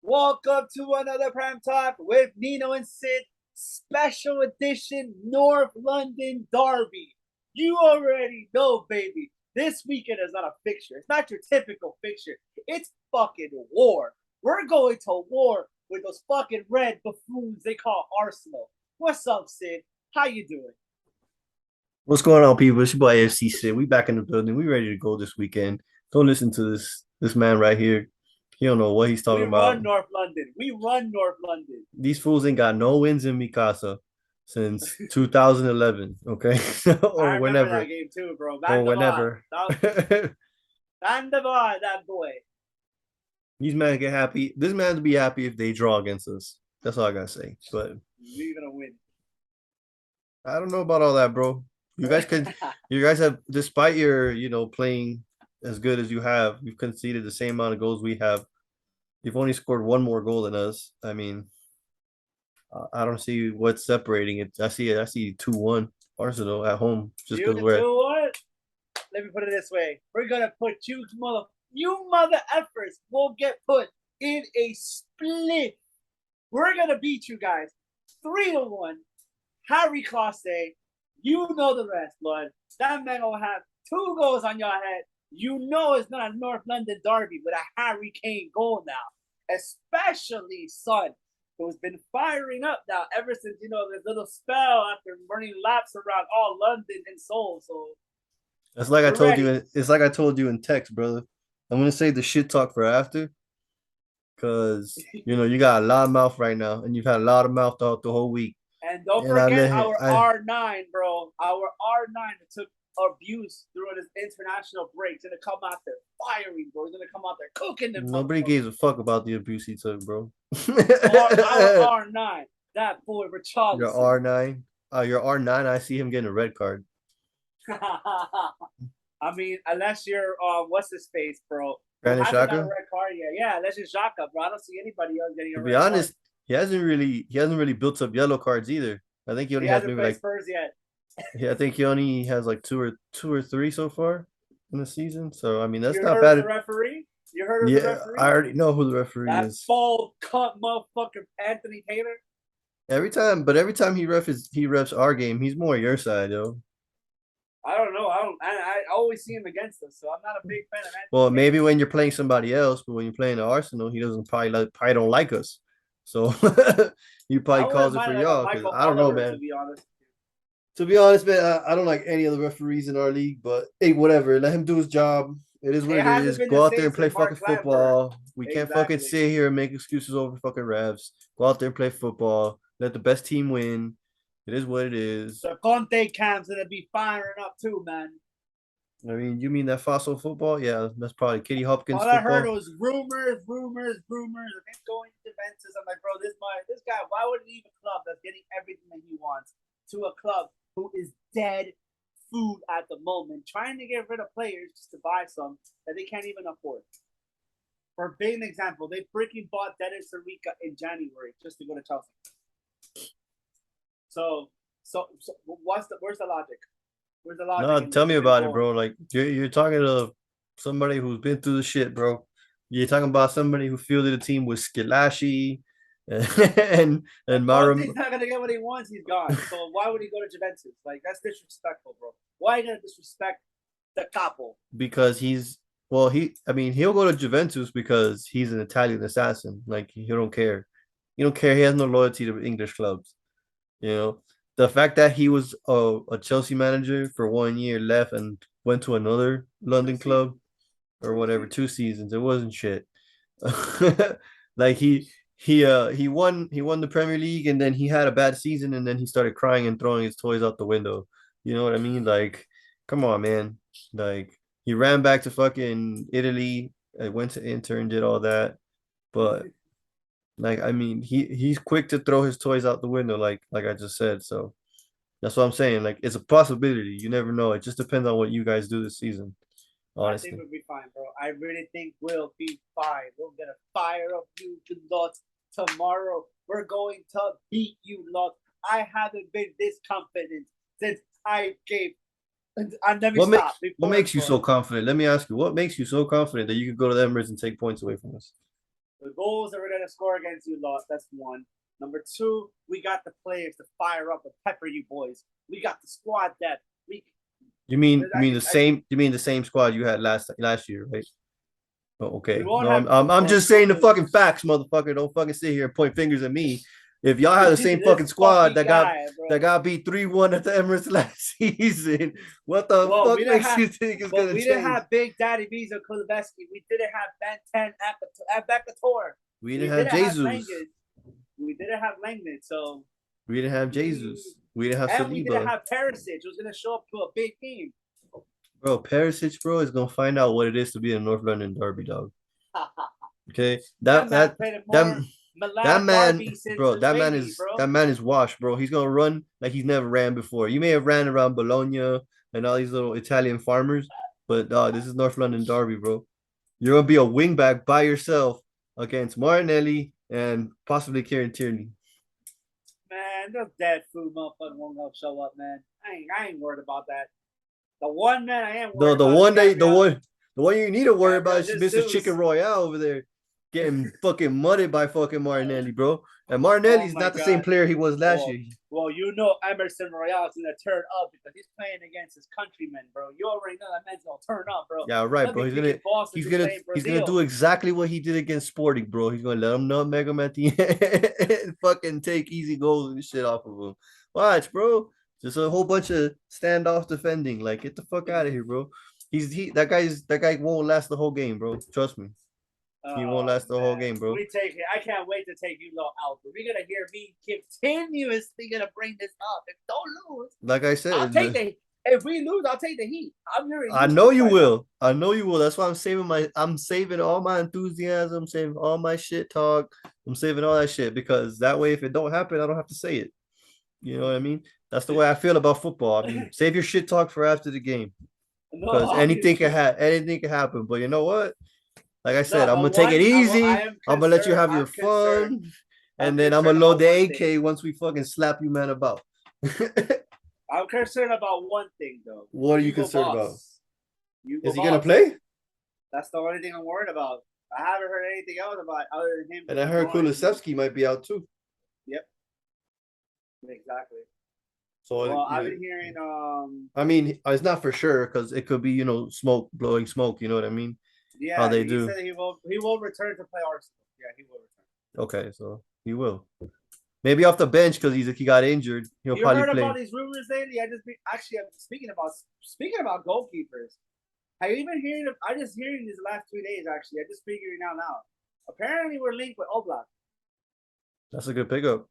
Welcome to another Prime Talk with Nino and Sid, special edition North London Derby. You already know, baby. This weekend is not a fixture. It's not your typical fixture. It's fucking war. We're going to war with those fucking red buffoons they call Arsenal. What's up, Sid? How you doing? What's going on, people? It's your boy AFC Sid. We back in the building. We ready to go this weekend. Don't listen to this man right here. He don't know what he's We talking run about. North London. We run North London. These fools ain't got no wins in Mikasa since 2011. Okay, I or remember that whenever, game too, bro. or Vanderbar. whenever. Vanderbar, that boy. These men get happy. This man to be happy if they draw against us. That's all I gotta say. But We're gonna win. I don't know about all that, bro. You guys can. You guys have, despite your playing as good as you have, you've conceded the same amount of goals we have. You've only scored one more goal than us. I mean, I don't see what's separating it. I see 2-1 Arsenal at home just You because we're know what? Let me put it this way: we're gonna put you mother effers will get put in a split. We're gonna beat you guys 3-1. Harry Classe, you know the rest, blood. That man will have 2 goals on your head. You know it's not a North London derby with a Harry Kane goal now, especially son, who's been firing up now ever since this little spell after running laps around all London and Seoul. So it's like I we're told you. ready. It's like I told you in text, brother. I'm gonna save the shit talk for after, because you got a lot of mouth right now, and you've had a lot of mouth throughout the whole week. And don't And I forget let him. our I R9, bro. Our R9 that took abuse during his international break. He's gonna come out there firing, bro. He's gonna come out there cooking them Nobody motherfuckers. gives a fuck about the abuse he took, bro. Our R9, that boy Your Richarlison. R9. Your R9. I see him getting a red card. I mean, unless you're what's his face, bro, who Granit hasn't got a Xhaka. red card yet. Yeah, unless it's Xhaka, bro. I don't see anybody else getting To a be red card. honest, he hasn't really built up yellow cards either. I think he He only has hasn't maybe played like Spurs yet. yeah, I think he only has like two or three so far in the season. So I mean that's You not heard of the bad. referee? You heard of the Yeah, I referee? already know who the referee That is. bald cut motherfucker Anthony Taylor. Every time he refs our game, he's more your side, yo. I don't know. I always see him against us, so I'm not a big fan of Anthony Well, Taylor. maybe when you're playing somebody else, but when you're playing the Arsenal, he doesn't probably don't like us. So he I probably wouldn't calls it mind for like a y'all because Michael I don't know, Oliver, to man. be honest. To be honest, man, I don't like any of the referees in our league, but hey, whatever. Let him do his job. It is what It it hasn't is. been the Go out there same and play since fucking Mark Clattenburg. football. We can't fucking Exactly. sit here and make excuses over fucking refs. Go out there and play football. Let the best team win. It is what it is. The Conte camp's gonna be firing up too, man. I mean, you mean that fossil football? Yeah, that's probably Kitty Hopkins All I heard football. was rumors of him going to Juventus. I'm like, bro, this guy, why would he leave a club that's getting everything that he wants to a club who is dead food at the moment, trying to get rid of players just to buy some that they can't even afford. For a big example, they freaking bought Dennis Sarica in January just to go to Chelsea. So where's the logic? Where's the logic No, in tell this me even about it, going? bro. Like you're talking to somebody who's been through the shit, bro. You're talking about somebody who fielded a team with Skilashi and Conte's Marum not gonna get what he wants. He's gone. So why would he go to Juventus? Like that's disrespectful, bro. Why are you gonna disrespect the capo? because he's well, I mean, he'll go to Juventus because he's an Italian assassin. Like he don't care. He don't care. He has no loyalty to English clubs. You know, the fact that he was a Chelsea manager for 1 year, left and went to another Two London club seasons. or Two whatever, seasons. 2 seasons. It wasn't shit. Like he won the Premier League and then he had a bad season and then he started crying and throwing his toys out the window. You know what I mean? Like, come on, man. Like he ran back to fucking Italy, went to Inter and did all that. But like, I mean, he's quick to throw his toys out the window, like I just said. So that's what I'm saying. Like, it's a possibility. You never know. It just depends on what you guys do this season, I think honestly. we'll be fine, bro. I really think we'll be fine. We're gonna fire up you lot tomorrow. We're going to beat you lot. I haven't been this confident since I gave. And let me What stop makes what before makes you before. so confident? Let me ask you, what makes you so confident that you could go to the Emirates and take points away from us? The goals that we're gonna score against you, lost. That's one. Number two, we got the players to fire up and pepper you boys. We got the squad depth. We. You I mean could. the same? You mean the same squad you had last year, right? Oh, We okay. won't No, have I'm bro. just saying the fucking facts, motherfucker. Don't fucking sit here and point fingers at me. If y'all had the same fucking This squad fucking guy, that bro. got beat 3-1 at the Emirates last season, what the Well, we fuck didn't makes have, you think it's but gonna we didn't change? have Big Daddy Visa Kuleveski. We didn't have Ben 10 at Becator. We We didn't have didn't have Jesus. Langdon. We didn't have Langdon. So We didn't have we Jesus. We didn't have and we didn't Saliba. have Perisic, who's gonna show up to a big game. Bro, Perisic, bro, is gonna find out what it is to be a North London derby dog. Okay, That man played that more that Milan man, derby since bro, his baby, bro. that man is washed, bro. He's gonna run like he's never ran before. You may have ran around Bologna and all these little Italian farmers, but this is North London derby, bro. You're gonna be a wingback by yourself against Martinelli and possibly Kieran Tierney. Man, those dead food motherfucker won't gonna show up, man. I ain't worried about that. The one man I am The worried the about is one day Gabriel. the one you need to worry about Gabriel is Mr. Chicken Jesus. Royale over there getting fucking mudded by fucking Martinelli, bro. And Oh Martinelli's my not the same god. player he was last Well, year. well, you know Emerson Royale is gonna turn up because he's playing against his countrymen, bro. You already know that man's gonna turn up, bro. Yeah, right, Let bro. me kicking balls since he's playing He's gonna do Brazil. exactly what he did against Sporting, bro. He's gonna let him nutmeg him at the end and fucking take easy goals and shit off of him. Watch, bro. Just a whole bunch of standoff defending. Like, get the fuck out of here, bro. That guy won't last the whole game, bro. Trust me. He won't Oh last the whole man, game, bro. we take it. I can't wait to take you lot out. But we're gonna hear me continuously gonna bring this up. If don't lose, Like I I'll said, take the. If we lose, I'll take the heat. I'm very I used to know this you right now. will. I know you will. That's why I'm saving all my enthusiasm, saving all my shit talk. I'm saving all that shit because that way if it don't happen, I don't have to say it. You know what I mean? That's the way I feel about football. I mean, save your shit talk for after the game No, because obviously. anything can happen. But you know what? Like I said, No, I'm but gonna take it one, I easy. am I'm gonna let you concerned. have your fun, I'm and then I'm gonna concerned load about the one thing. AK once we fucking slap you man about. I'm concerned about one thing though. What are you You go concerned about? boss. You go Is he gonna boss. play? That's the only thing I'm worried about. I haven't heard anything else about other than him. And I heard Kulusevski might be out too. Yep, exactly. So Well, I've been hearing. I mean, it's not for sure because it could be, smoke blowing smoke. You know what I mean? How Yeah, they he do. said he will return to play Arsenal. Yeah, he will return. Okay, so he will. Maybe off the bench because he got injured. He'll You probably heard play. about these rumors lately? Actually I'm speaking about goalkeepers. Have you been hearing? I just hearing these last 2 days. Actually, I just figuring out now. Apparently, we're linked with Oblak. That's a good pickup.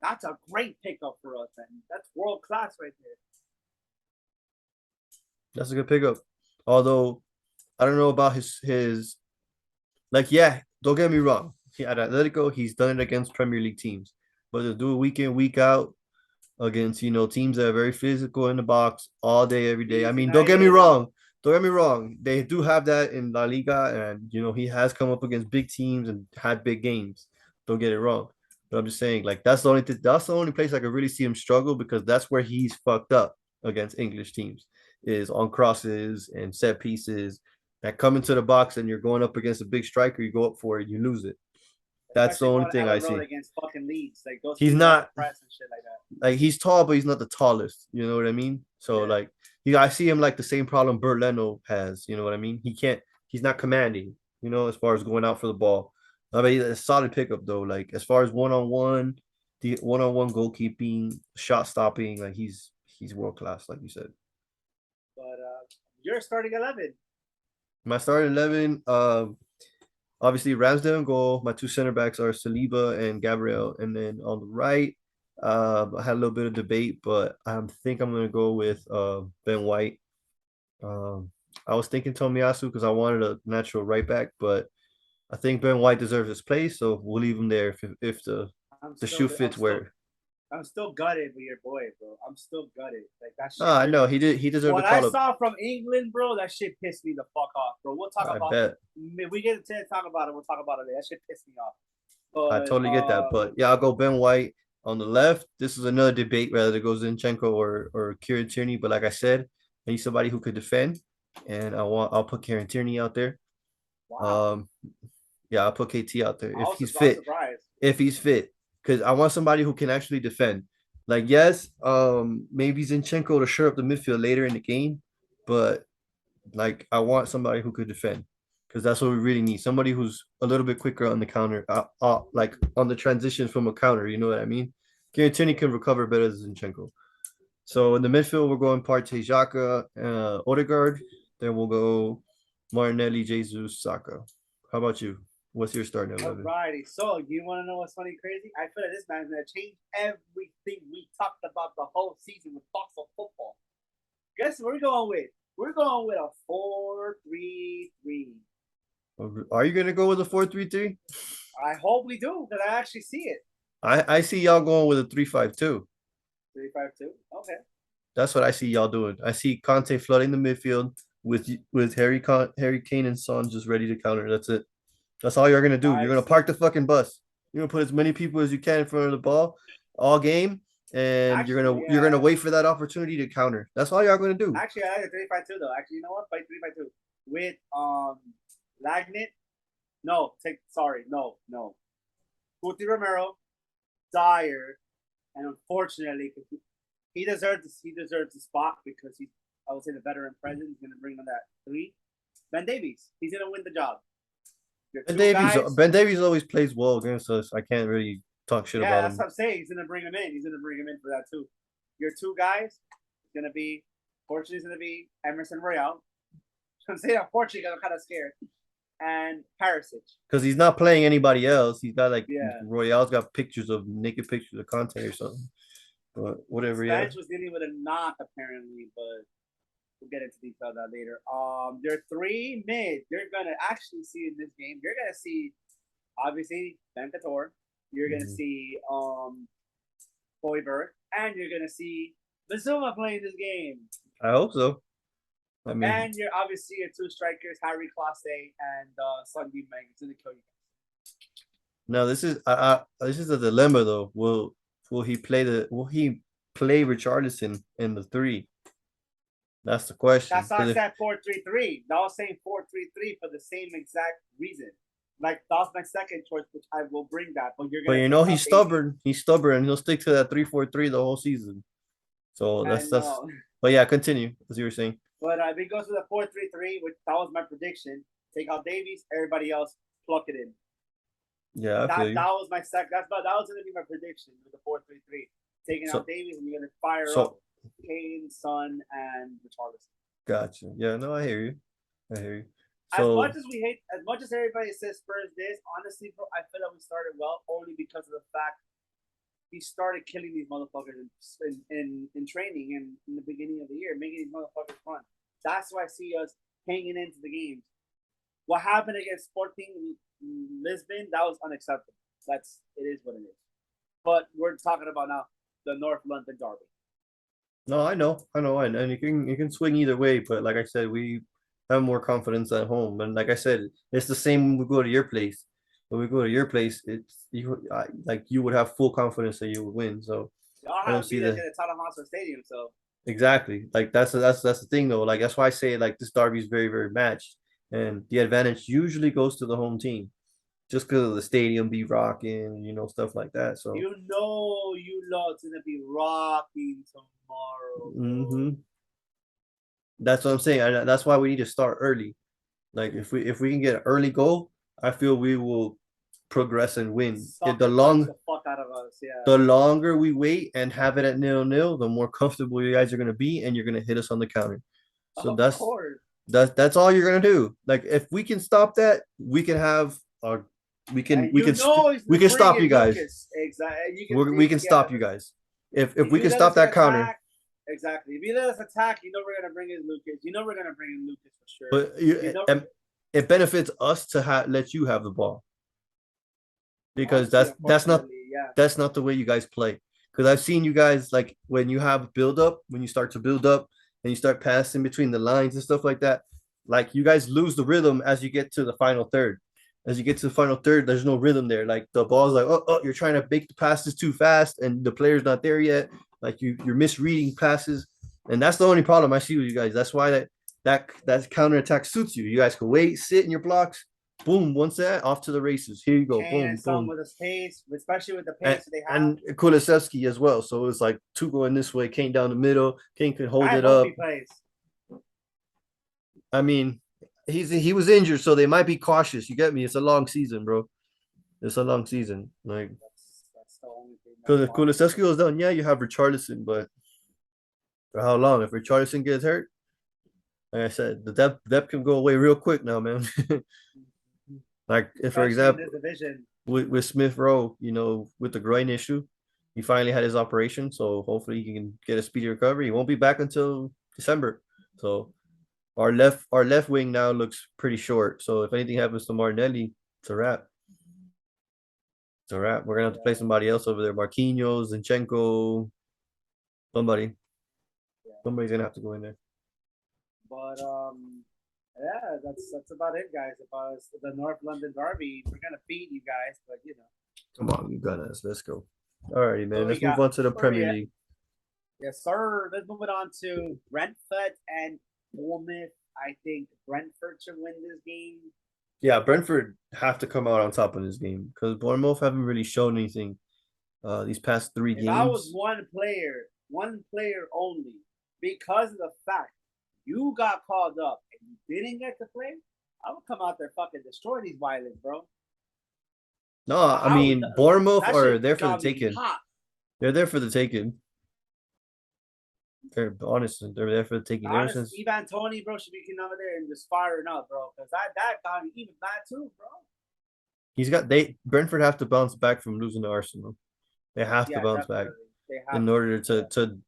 That's a great pickup for us, man. That's world class right there. That's a good pickup. Although I don't know about his like, yeah, don't get me wrong. At Atletico, he's done it against Premier League teams. But to do it week in, week out against, teams that are very physical in the box all day, every day. I Leeds mean, don't get me United. wrong. Don't get me wrong. They do have that in La Liga, and he has come up against big teams and had big games. Don't get it wrong. But I'm just saying, like, that's the only place I could really see him struggle because that's where he's fucked up against English teams, is on crosses and set pieces that come into the box and you're going up against a big striker, you go up for it, you lose it. That's the Especially only going thing I Ellen Road see. against fucking Leeds. Like those He's teams like not to press and shit like that. like he's tall, but he's not the tallest. You know what I mean? So Yeah. like, I see him like the same problem Bert Leno has. You know what I mean? He's not commanding. As far as going out for the ball. I mean, a solid pickup though. Like as far as the one-on-one goalkeeping, shot stopping, like he's world class, like you said. But you're starting 11. My starting 11, obviously Ramsdale in goal. My two center backs are Saliba and Gabriel, and then on the right, I had a little bit of debate, but I think I'm gonna go with Ben White. Um, I was thinking Tomiyasu because I wanted a natural right back, but I think Ben White deserves his place, so we'll leave him there if the shoe fits where. I'm still gutted with your boy, bro. I'm still gutted. Like that Oh, shit. I know he deserved the What I call up. saw from England, bro, that shit pissed me the fuck off, bro. We'll talk I about. bet. If we get to talk about it, we'll talk about it. That shit pissed me off. I But totally get that, but yeah, I'll go Ben White on the left. This is another debate whether it goes Zinchenko or Kieran Tierney. But like I said, I need somebody who could defend, and I'll put Kieran Tierney out there. wow, Um, Yeah, I'll put KT out there I if was he's surprised. fit. If he's fit, because I want somebody who can actually defend. Like, yes, maybe Zinchenko to shore up the midfield later in the game, but like I want somebody who could defend because that's what we really need. Somebody who's a little bit quicker on the counter, like on the transition from a counter. You know what I mean? Garantini can recover better than Zinchenko. So in the midfield, we're going Partey, Xhaka, Odegaard. Then we'll go Martinelli, Jesus, Saka. How about you? What's your starting 11? Alrighty, so you want to know what's funny, crazy? I feel like this man's gonna change everything we talked about the whole season with Fox of football. Guess what we're going with? We're going with a 4-3-3. Are you gonna go with a 4-3-3? I hope we do, because I actually see it. I see y'all going with a 3-5-2. 3-5-2. Okay. That's what I see y'all doing. I see Conte flooding the midfield with Harry Kane and Son just ready to counter. That's it. That's all you're gonna do. You're I gonna see. park the fucking bus. You're gonna put as many people as you can in front of the ball all game, and Actually, you're gonna yeah. wait for that opportunity to counter. That's all y'all gonna do. Actually, I like a 3-5-2 though. Actually, you know what? Play 3-5-2 with Lagnit. No. Guti Romero, Dyer, and unfortunately, he deserves the spot because he's, I would say, the veteran presence. He's gonna bring on that 3. Ben Davies, he's gonna win the job. Ben Davies always plays well against us. I can't really talk shit Yeah, about that's him. what I'm saying. He's gonna bring him in. He's gonna bring him in for that too. Your 2 guys is gonna be, fortunately, it's gonna be Emerson Royale. I'm saying unfortunately because I'm kind of scared. And Perisic. Because he's not playing anybody else. He's got like Yeah. Royale's got pictures of naked pictures of Conte or something. But whatever, yeah. Spanish was dealing with a knock apparently, but we'll get into detail of that later. There are 3 mid. You're gonna actually see in this game. You're gonna see obviously Ben Couture. You're gonna see Hoiberg, and you're gonna see Bazuma playing this game. I hope so. I mean, and you're obviously your 2 strikers, Harry Classe and Sunday Meng. It's gonna kill you. now this is a dilemma though. Will he play Richarlison in the 3? That's the question. That's not that 4-3-3. I was saying 4-3-3 for the same exact reason. Like that's my second choice, which I will bring that. But you're gonna. But you know he's stubborn. He's stubborn, and he'll stick to that 3-4-3 the whole season. So that's. But yeah, continue as you were saying. But if it goes with a 4-3-3, which that was my prediction. Take out Davies, everybody else plug it in. Yeah, that was my second. That was gonna be my prediction with the 4-3-3. Taking out Davies, and you're gonna fire up Kane, Son, and Richarlison. Gotcha. Yeah, no, I hear you. So, as much as everybody says Spurs this, honestly, bro, I feel like we started well only because of the fact he started killing these motherfuckers in training and in the beginning of the year, making these motherfuckers run. That's why I see us hanging into the games. What happened against Sporting Lisbon, that was unacceptable. It is what it is. But we're talking about now the North London derby. No, I know, and you can swing either way. But like I said, we have more confidence at home, and like I said, it's the same when we go to your place. When we go to your place, it's you would have full confidence that you would win. So I don't see that in the Tottenham Hotspur Stadium. So exactly, like that's the thing though. Like that's why I say like this derby is very very matched, and the advantage usually goes to the home team, just because of the stadium be rocking, stuff like that. So you know it's gonna be rocking tomorrow. Mm-hmm. That's what I'm saying. That's why we need to start early. Like if we can get an early goal, I feel we will progress and win. The fuck out of us, yeah. The longer we wait and have it at 0-0, the more comfortable you guys are gonna be, and you're gonna hit us on the counter. So that's all you're gonna do. Like if we can stop that, we can have our we can stop you guys. Exactly. We can stop you guys. If we can stop that counter. Exactly. If you let us attack, we're gonna bring in Lucas. We're gonna bring in Lucas for sure. But it benefits us to let you have the ball because that's not the way you guys play. Because I've seen you guys like when you have build up, when you start to build up and you start passing between the lines and stuff like that. Like you guys lose the rhythm as you get to the final third. As you get to the final third, there's no rhythm there. Like the ball's like, oh, you're trying to make the passes too fast, and the player's not there yet. Like you're misreading passes, and that's the only problem I see with you guys. That's why that counterattack suits you. You guys can wait, sit in your blocks, boom, once that off to the races. Here you go, Kane boom, and Son boom. with his pace, especially with the And, pace that they have. and Kulisevsky as well. So it's like two going this way, Kane down the middle. Kane could hold I it hope he up. plays. I mean, he was injured, so they might be cautious. You get me? It's a long season, bro. It's a long season. Like That's the only thing that's because if Kulisevsky goes down, yeah, you have Richarlison, but for how long? If Richarlison gets hurt, like I said, the depth can go away real quick now, man. Like if, for especially in example, this division. with Smith Rowe, with the groin issue, he finally had his operation, so hopefully he can get a speedy recovery. He won't be back until December. So our left wing now looks pretty short. So if anything happens to Martinelli, it's a wrap. It's a wrap. We're gonna have to play somebody else over there. Marquinhos, Zinchenko, somebody. Yeah. Somebody's gonna have to go in there. But yeah, that's about it, guys. About the North London Derby. We're gonna beat you guys, but Come on, you got us. Let's go. Alrighty, man. Let's move got? on to the Premier Yeah. League. Yes, sir. Let's move it on to Brentford and Bournemouth. I think Brentford should win this game. Yeah, Brentford have to come out on top in this game because Bournemouth haven't really shown anything these past three If games. I was one player only, because of the fact you got called up and you didn't get to play, I would come out there fucking destroy these violets, bro. No, I mean Bournemouth are there for the taking. They're there for the taking. They're honest. They're there for the taking. Honest, Ivan Tony, bro, should be getting over there and just firing up, bro. Because that got me even bad too, bro. Brentford have to bounce back from losing to Arsenal. They have to bounce back in order to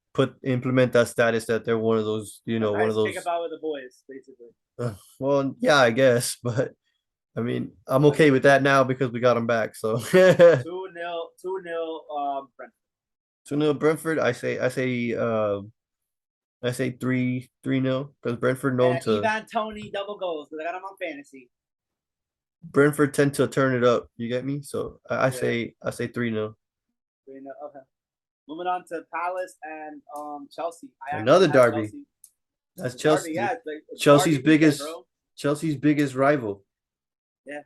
implement that status that they're one of those, one of those. Kick about with the boys, basically. Well, yeah, I guess, but I mean, I'm okay with that now because we got them back. So 2-0, Brentford. 2-0 Brentford. I say 3-0 because Brentford known to Ivan Tony double goals because I got him on fantasy. Brentford tend to turn it up. You get me? So I say 3-0. 3-0. Okay. Moving on to Palace and Chelsea. Another derby. Chelsea. That's Chelsea. Derby, yeah, Chelsea's biggest rival. Yeah.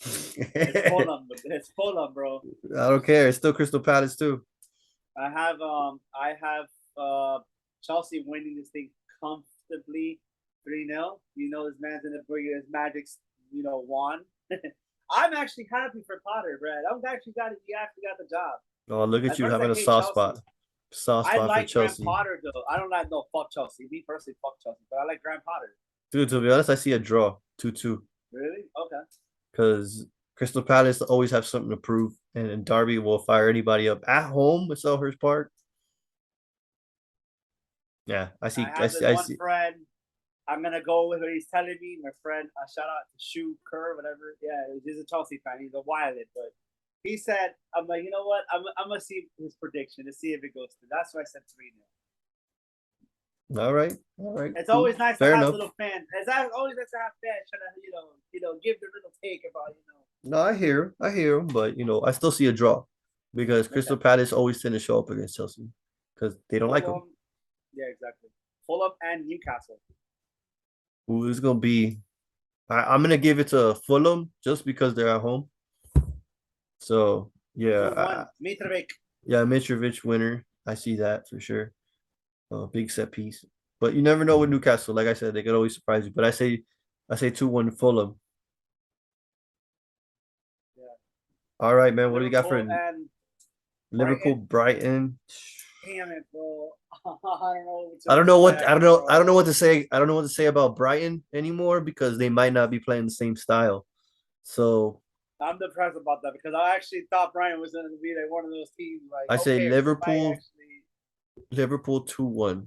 It's Fulham, bro. I don't care. It's still Crystal Palace too. I have Chelsea winning this thing comfortably 3-0. This man's gonna bring his magic, wand. I'm actually happy for Potter, Brad. He actually got the job. Oh, look at you having a soft spot. Soft spot for Chelsea. Graham Potter though. I don't like fuck Chelsea. Me personally, fuck Chelsea, but I like Graham Potter. Dude, to be honest, I see a draw 2-2. Really? Okay. Because Crystal Palace always have something to prove, and Derby will fire anybody up at home at Selhurst Park. Yeah, I see. I see. Friend. I'm gonna go with what he's telling me. My friend, shout out to Shoe Kerr, whatever. Yeah, he's a Chelsea fan. He's a violet, but he said, "I'm like, you know what? I'm gonna see his prediction to see if it goes through." That's why I said 3-0. All right. It's always nice to have little fans. It's always nice to have fans trying to, give their little take about. No, I hear him, but I still see a draw because Crystal Palace always tend to show up against Chelsea because they don't like them. Yeah, exactly. Fulham and Newcastle. Ooh, it's gonna be. I'm gonna give it to Fulham just because they're at home. So yeah, Mitrovic. Yeah, Mitrovic winner. I see that for sure. Big set piece, but you never know with Newcastle. Like I said, they could always surprise you. But I say 2-1 Fulham. Yeah. All right, man. What do you got for Liverpool, Brighton? Damn it, bro. I don't know what to say. I don't know what to say about Brighton anymore because they might not be playing the same style. So I'm depressed about that because I actually thought Brighton was going to be like one of those teams. Like I say Liverpool. Liverpool 2-1.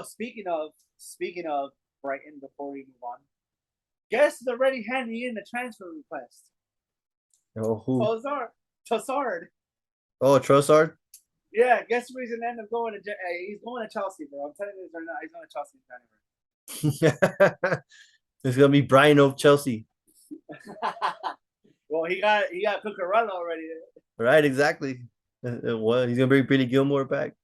Speaking of Brighton, before we move on, guess is already handing in the transfer request. Oh, who? Trossard. Oh, Trossard. Yeah, guess where he's gonna end up going to? He's going to Chelsea, bro. I'm telling you this right now. He's going to Chelsea in January. It's gonna be Brian of Chelsea. Well, he got Cucurella already. Right, exactly. What he's gonna bring Billy Gilmore back.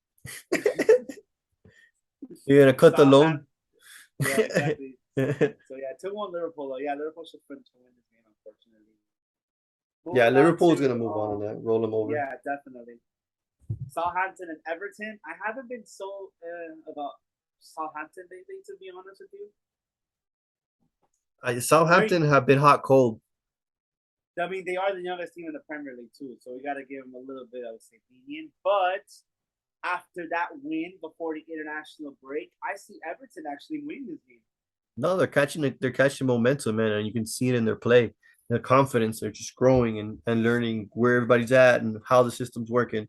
You're gonna cut the loan. Yeah, exactly. So yeah, 2-1 Liverpool. Though. Yeah, Liverpool should win this game, unfortunately. Yeah, Moving on Liverpool's gonna to move on in that. Roll them over. yeah, definitely. Southampton and Everton. I haven't been so about Southampton lately, to be honest with you. Southampton have been hot cold. I mean, they are the youngest team in the Premier League too, so we got to give them a little bit, I would say, lenient. But after that win before the international break, I see Everton actually win this game. No, they're catching momentum, man, and you can see it in their play. Their confidence, they're just growing and learning where everybody's at and how the system's working.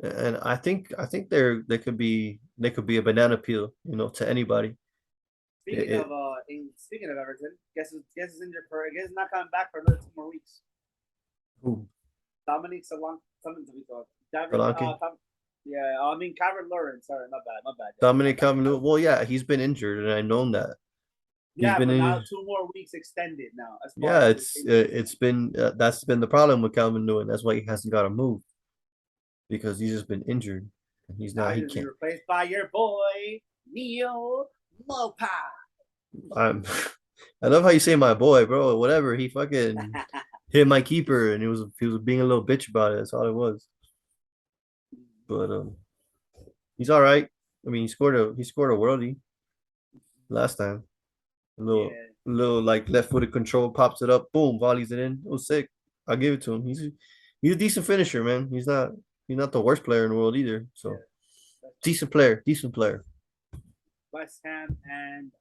And I think they could be a banana peel, to anybody. Speaking It, of speaking of Everton, guess is injured for. I guess not coming back for another 2 more weeks. who Dominic Salon, something to be called. David, Solanke, yeah, I mean Kyron Lawrence. Sorry, my bad. Yeah, Dominic Calvert. Well, yeah, he's been injured, and I known that he's yeah, been but now in. 2 more weeks extended now as far Yeah, as his it's injury. it's been that's been the problem with Calvin Lewin. That's why he hasn't got to move because he's just been injured. And he's Now not. he's He gonna be can't. replaced by your boy Neil Mopa. I'm. I love how you say my boy, bro. Whatever. He fucking hit my keeper, and he was being a little bitch about it. That's all it was. But he's all right. I mean, he scored a worldie last time. A Yeah, little like left-footed control, pops it up, boom, volleys it in. It was sick. I'll give it to him. He's a decent finisher, man. He's not the worst player in the world either. So yeah. That's decent player, decent player. West Ham and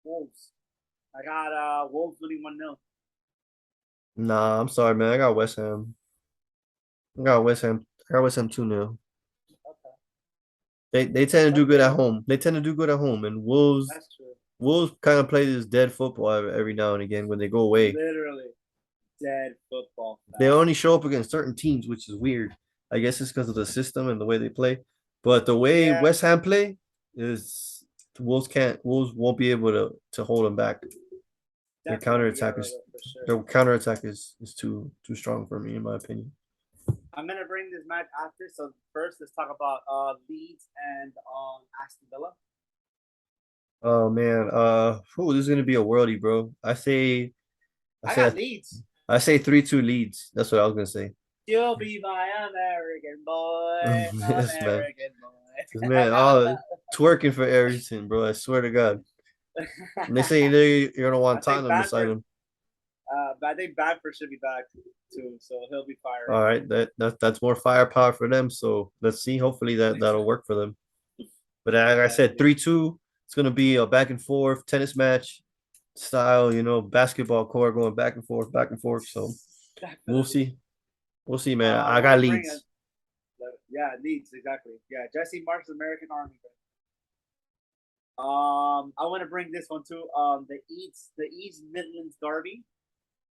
Wolves. I got Wolves winning 1-0. Nah, I'm sorry, man. I got West Ham. I got West Ham. I got West Ham 2-0. Okay, They tend to do that's good fair. at home. They tend to do good at home, and Wolves That's true. Wolves kind of play this dead football every now and again when they go away. Literally dead football They fast. only show up against certain teams, which is weird. I guess it's because of the system and the way they play. But the way Yeah, West Ham play is Wolves won't be able to hold them back. Their definitely. Yeah, counterattack is for sure. their counterattack is too strong for me, in my opinion. I'm gonna bring this match after. So first, let's talk about Leeds and Aston Villa. Oh man, this is gonna be a worldie, bro. I I say got Leeds. I say 3-2 leads. That's what I was gonna say. You'll be my American boy, Yes, man. American This boy. I man, got all twerking for Everton, bro. I swear to God. And they say you're gonna I want think Tottenham to sign Bamford. him. But I think Bamford should be back too, so he'll be firing. All right, that's more firepower for them. So let's see. Hopefully that'll work for them. But like I said, Exactly. 3-2. It's gonna be a back and forth tennis match style, basketball court going back and forth, back and forth. So we'll Definitely. see. We'll see, man. I I want got to bring leads. yeah, Leeds exactly. Yeah, Jesse Marks, American Army. I want to bring this one too. The East Midlands Derby.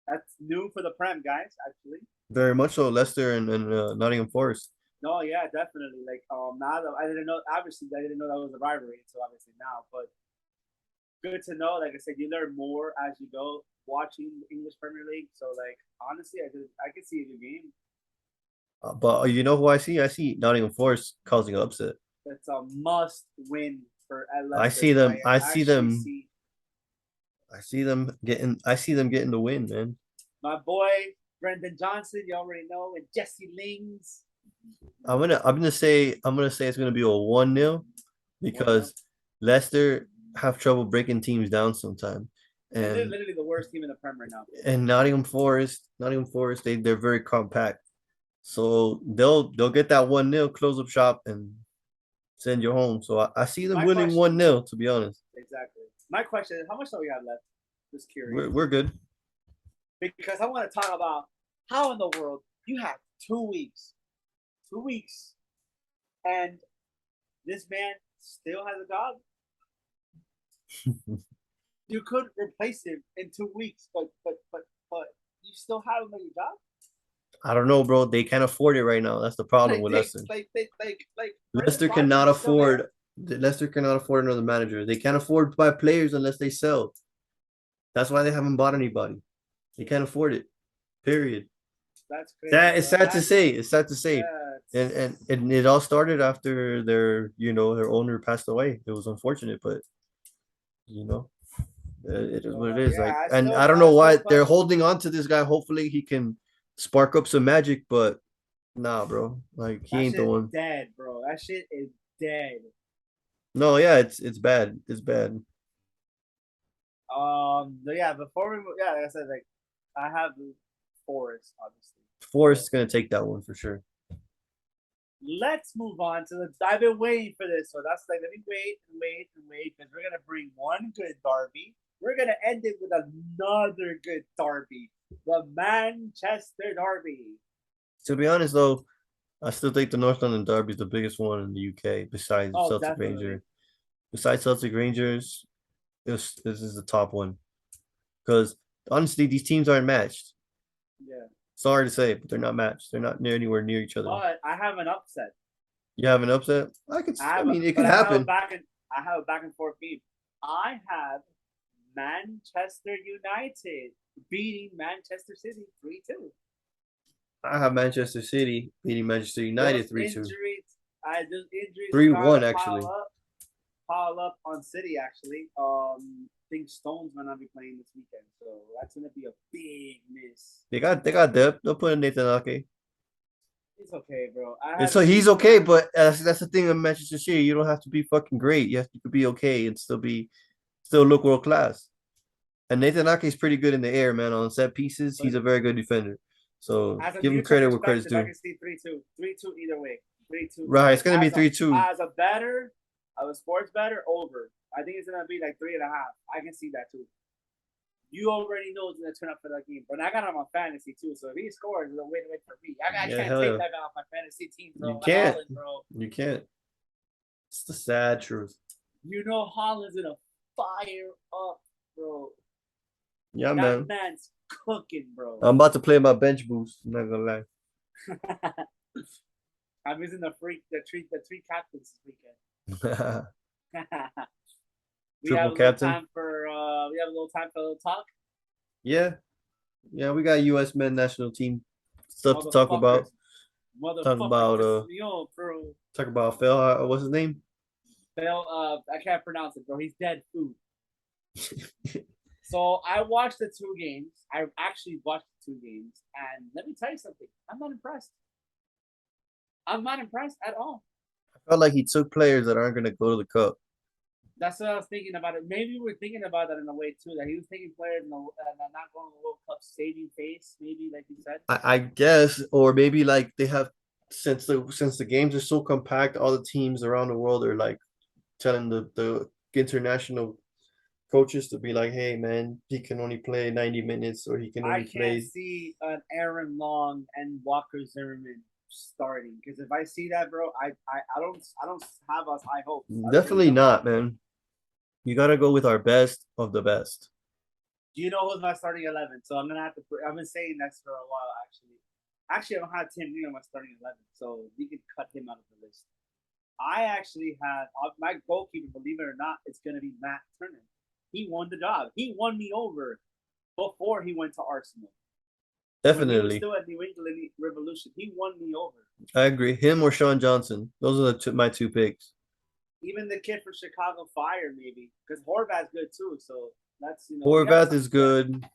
That's new for the Prem guys, actually. Very much so. Leicester and Nottingham Forest. No, yeah, definitely. Like now that I didn't know. Obviously, I didn't know that was a rivalry until obviously now. But good to know. Like I said, you learn more as you go watching the English Premier League. So like honestly, I could see a good game. But you know who I see? I see Nottingham Forest causing an upset. That's a must win for I Leicester. see So them. I I see actually them. see I see them getting. I see them getting the win, man. my boy Brendan Johnson. You already know, and Jesse Lings. I'm gonna say it's gonna be a 1-0 1-0. because Leicester have trouble breaking teams down sometimes. And they're And literally the worst team in the Prem right now. and Nottingham Forest, they're very compact. So they'll get that 1-0, close up shop and send you home. So I see them My winning question, 1-0, to be honest. exactly. My question is, how much do we have left? Just curious. We're good. Because I want to talk about how in the world you have 2 weeks, and this man still has a job. You could replace him in 2 weeks, but you still have him at your job. I don't know, bro. They can't afford it right now. That's the problem Like with they Leicester. like Brendan Leicester Rodgers cannot is still there. afford Leicester cannot afford another manager. They can't afford to buy players unless they sell. That's why they haven't bought anybody. They can't afford it. Period. That's That crazy, is bro. sad to say. It's sad to say. Yeah, And it all started after their owner passed away. It was unfortunate, but You know, it is what it is. Yeah, Like, I and still, I don't I know still why put. they're holding on to this guy. Hopefully, he can spark up some magic. But nah, bro. Like, he That ain't the shit one. dead, bro. That shit is dead. No, yeah, it's bad. It's bad. But yeah, before we, yeah, like I said, like I have Forest, obviously. Forrest's So gonna take that one for sure. let's move on to the. I've been waiting for this, so that's like let me wait and wait and wait because we're gonna bring one good derby. We're gonna end it with another good derby, the Manchester Derby. To be honest, though, I still think the North London Derby is the biggest one in the UK besides Oh, Celtic definitely. Ranger. Besides Celtic Rangers, this is the top one. Because honestly, these teams aren't matched. Yeah, Sorry to say, but they're not matched. They're not near anywhere near each other. but I have an upset. You have an upset? I mean, it But could I have a happen. back and I have a back and forth game. I have Manchester United beating Manchester City 3-2. I have Manchester City beating Manchester Those United 3-2. injuries, those injuries are 3-1 starting to actually. pile up on City. Actually, I think Stones might not be playing this weekend, so that's gonna be a big miss. They got depth. They'll put in Nathan Ake. It's okay, bro. I And have so he's City. okay, but that's the thing in Manchester City. You don't have to be fucking great. You could be okay and still look world class. And Nathan Ake is pretty good in the air, man. On set pieces, But he's a very good defender. So as a give him neutral credit where credit's perspective, I due. can see 3-2, 3-2 either way, 3-2. Right, it's But gonna be 3-2. as a better, as a sports better, over. I think it's gonna be like 3.5. I can see that too. You already know it's gonna turn up for that game, but I got him on fantasy too. So if he scores, it's a win-win for me. I Yeah, can't hell take yeah. that guy off my fantasy team, You bro. can't. Holland, bro. You can't. It's the sad truth. You know Holland's gonna fire up, bro. Yeah, That man. man's cooking, bro. I'm about to play my bench boost. I'm not gonna lie. I'm using the three captains this weekend. we have Triple a little captain. time for we have a little time for a little talk. Yeah, yeah. We got U.S. men national team stuff to talk about. Motherfuckers. Talk Motherfucker about pisses me off, bro. Phil. What's his name? Phil, I can't pronounce it, bro. He's dead food. So I watched the two games. I actually watched the two games, and let me tell you something. I'm not impressed. I'm not impressed at all. I felt like he took players that aren't gonna go to the cup. That's what I was thinking about it. Maybe we're thinking about that in a way too. That he was taking players not going to the World Cup, saving face. Maybe like you said. I guess, or maybe like they have since the games are so compact, all the teams around the world are like telling the international coaches to be like, hey man, he can only play 90 minutes or he can I only can't play. see an Aaron Long and Walker Zimmerman starting because if I see that, bro, I don't have us high hopes. I really Definitely don't. not, man. You gotta go with our best of the best. Do you know who's my starting 11? So I'm gonna have to. I've been saying this for a while, actually. Actually, I don't have Tim Neal in my starting 11, so we can cut him out of the list. I actually had my goalkeeper. Believe it or not, it's gonna be Matt Turner. He won the job. He won me over before he went to Arsenal. When he was Definitely. still at New England Revolution, he won me over. I agree. Him or Sean Johnson. Those are my two picks. Even the kid for Chicago Fire, maybe because Horvat's good too. So that's we got Horvath some is depth. good.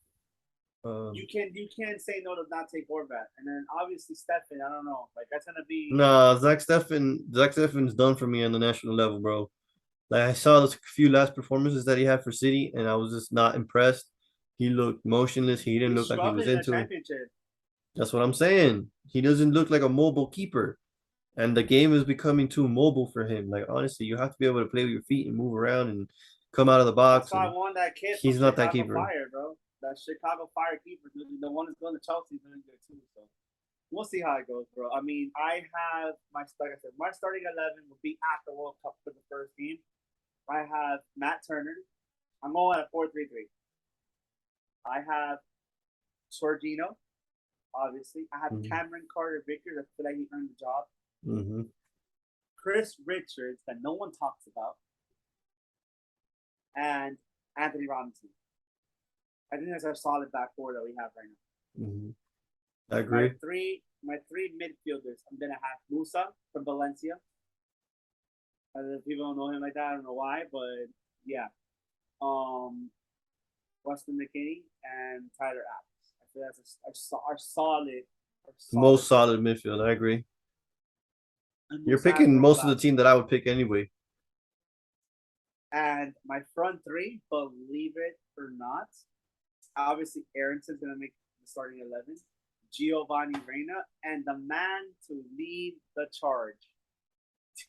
You can't say no to not take Horvat, and then obviously Stefan. I don't know, like that's gonna be. Nah, Zach Steffen's done for me on the national level, bro. Like I saw those few last performances that he had for City, and I was just not impressed. He looked motionless. He didn't He's look like he was struggling in the into it. championship. That's what I'm saying. He doesn't look like a mobile keeper. And the game is becoming too mobile for him. Like honestly, you have to be able to play with your feet and move around and come out of the That's box. why I And want that kid from he's not that Chicago keeper. Fire, bro. That Chicago Fire keeper, the one that's going to Chelsea, is doing good too. So we'll see how it goes, bro. I mean, I have like I said, my starting 11 will be at the World Cup for the first game. I have Matt Turner. I'm going at 4-3-3. I have Sorgino, obviously. I have Mm-hmm. Cameron Carter Vickers. I feel like he earned the job. Mm-hmm. Chris Richards, that no one talks about, and Anthony Robinson. I think that's our solid back four that we have right now. Mm-hmm. I My agree. three midfielders. I'm gonna have Musa from Valencia. People don't know him like that. I don't know why, but yeah. Weston McKinney, and Tyler Adams. I feel that's our solid, Most solid midfield. midfield. I agree. And You're most have picking world most of the class. team that I would pick anyway. And my front three, believe it or not, obviously Aaronson's gonna make the starting 11. Giovanni Reina, and the man to lead the charge,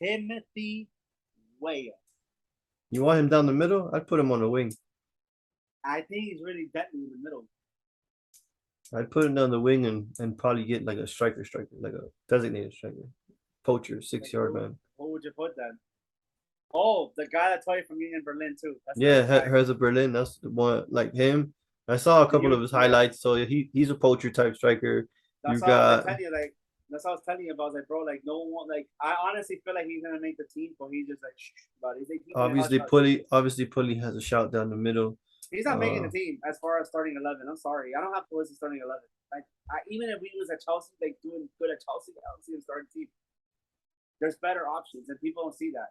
Timothy Weah. You want him down the middle? I'd put him on the wing. I think he's really deadly in the middle. I'd put him down the wing and probably get like a striker, like a designated striker, poacher, 6 yard man. Who would you put then? Oh, the guy that played from Union Berlin too. That's Yeah, Hertha Berlin. That's the one like him. I saw a couple of his highlights. So he's a poacher type striker. That's You how I was got like, telling you, like that's what I was telling you about. I was like, bro, like no one, like I honestly feel like he's gonna make the team, but he's just like, shh, about it. He's like, obviously Pulley has a shout down the middle. He's not making the team as far as starting 11. I'm sorry, I don't have Pulisic starting 11. Like, even if we was at Chelsea, like doing good at Chelsea, I don't see him starting team. There's better options, and people don't see that.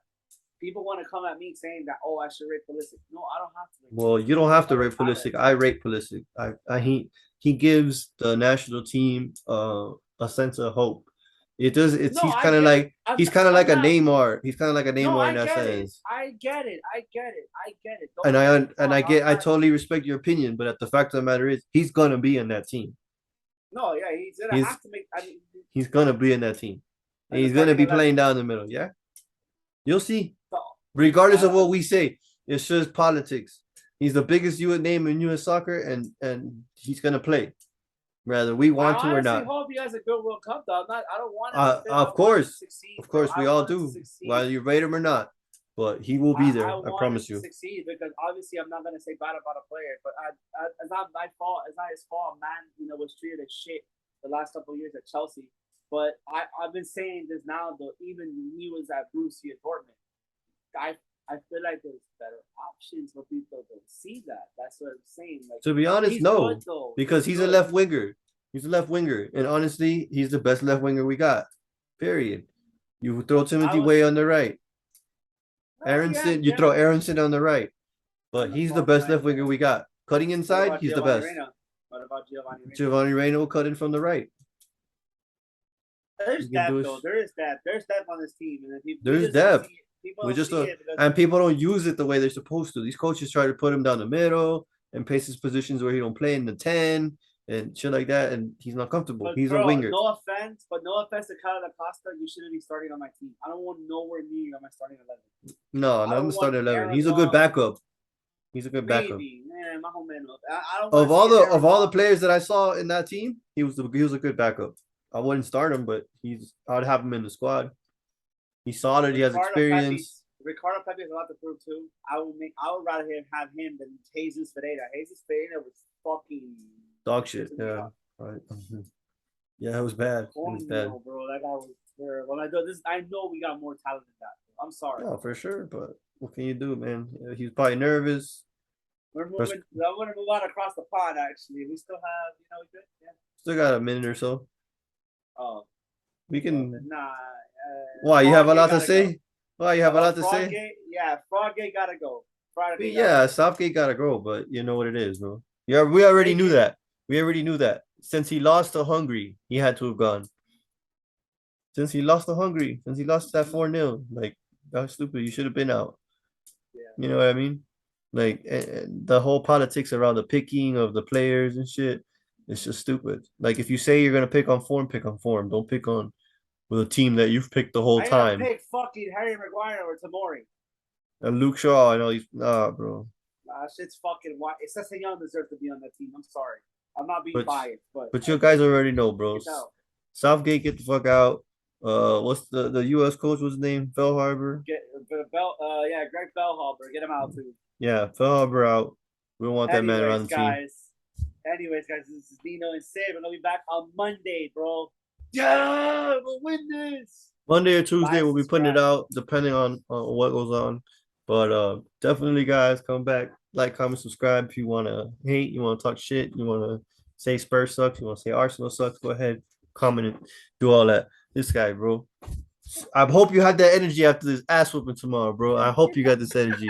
People want to come at me saying that, oh, I should rate Pulisic. No, I don't have to. Well, you don't have to rate Pulisic. I rate Pulisic. He gives the national team a sense of hope. It does. It's No, he's I kind of get like it. I'm he's kind of I'm like a not. Neymar. He's kind of like a No, Neymar I in that get it. sense. I get it. I get it. I get it. Don't And get me I wrong. I totally respect your opinion, but the fact of the matter is he's gonna be in that team. No, yeah, he's gonna He's have to make. I mean, he's gonna be in that team. And and the he's gonna starting be 11. playing down the middle. Yeah, you'll see. So, Regardless of what we say, it's just politics. He's the biggest U.S. name in U.S. soccer, and he's gonna play, whether we I want to or honestly not. hope he has a good World Cup, though. I don't want him to. I Of want him to course, succeed. of course, I we all want him to do, succeed. whether you rate him or not. But he will be there. I want him promise to you. succeed because obviously I'm not gonna say bad about a player, but it's not my fault. It's not his fault. Man, was treated as shit the last couple of years at Chelsea. But I've been saying this now, though. Even when he was at Borussia Dortmund, I feel like there's better options for people to see that. That's what I'm saying. Like, To be honest, no, good, though. because he's a left winger. He's a left winger, and honestly, he's the best left winger we got. Period. You throw Timothy Way on the right. Aronson, you throw Aronson on the right, but he's the best left winger we got. Cutting inside, he's the best. What about Giovanni Reina? Giovanni Reina will cut in from the right. There's depth, though. There is depth. There's depth on this team, and there's depth. We just don't, and people don't use it the way they're supposed to. These coaches try to put him down the middle and pace his positions where he don't play in the 10 and shit like that, and he's not comfortable. But he's a winger. No offense to Carlos Acosta. You shouldn't be starting on my team. I don't want nowhere near on my starting 11. No, I'm the starting 11. He's a good backup. He's a good backup. Maybe, man, I don't of all the players that I saw in that team, he was a good backup. I wouldn't start him, but I'd have him in the squad. He's solid. He has experience. Ricardo Pepe has a lot to prove too. I would rather have him than Jesus Ferreira. Jesus Ferreira was fucking dog shit. Yeah. Right. Yeah, it was bad. It was bad. Bro, that guy was terrible. I know we got more talent than that. I'm sorry. No, for sure, but what can you do, man? He's probably nervous. I want to move on across the pond. Actually, we still have, we good. Yeah. Still got a minute or so. Oh, we can. Nah. Why you have a lot to say? Why you have a lot to say? Yeah, Frogate gotta go. Yeah, Southgate gotta go, but you know what it is, bro. Yeah, we already knew that. We already knew that. Since he lost to Hungary, he had to have gone. Since he lost to Hungary, since he lost that 4-0, like that's stupid. You should have been out. Yeah. You know what I mean? Like the whole politics around the picking of the players and shit, it's just stupid. Like if you say you're gonna pick on form, pick on form. Don't pick on with a team that you've picked the whole time. Pick fucking Harry Maguire or Tomori. And Luke Shaw, I know he's bro. Shit's fucking wild. Young deserves to be on that team. I'm sorry. I'm not being biased, but you guys already know, bro. Southgate, get the fuck out. What's the U.S. coach? What's his name? Feilhaber. Greg Feilhaber. Get him out too. Yeah, Feilhaber out. We don't want that man around the team. Anyways, guys, this is Dino and Sid. We're gonna be back on Monday, bro. Yeah, we'll win this. Monday or Tuesday, we'll be putting it out depending on what goes on. But definitely, guys, come back, like, comment, subscribe. If you want to hate, you want to talk shit, you want to say Spurs sucks, you want to say Arsenal sucks, go ahead, comment and do all that. This guy, bro. I hope you had that energy after this ass whooping tomorrow, bro. I hope you got this energy.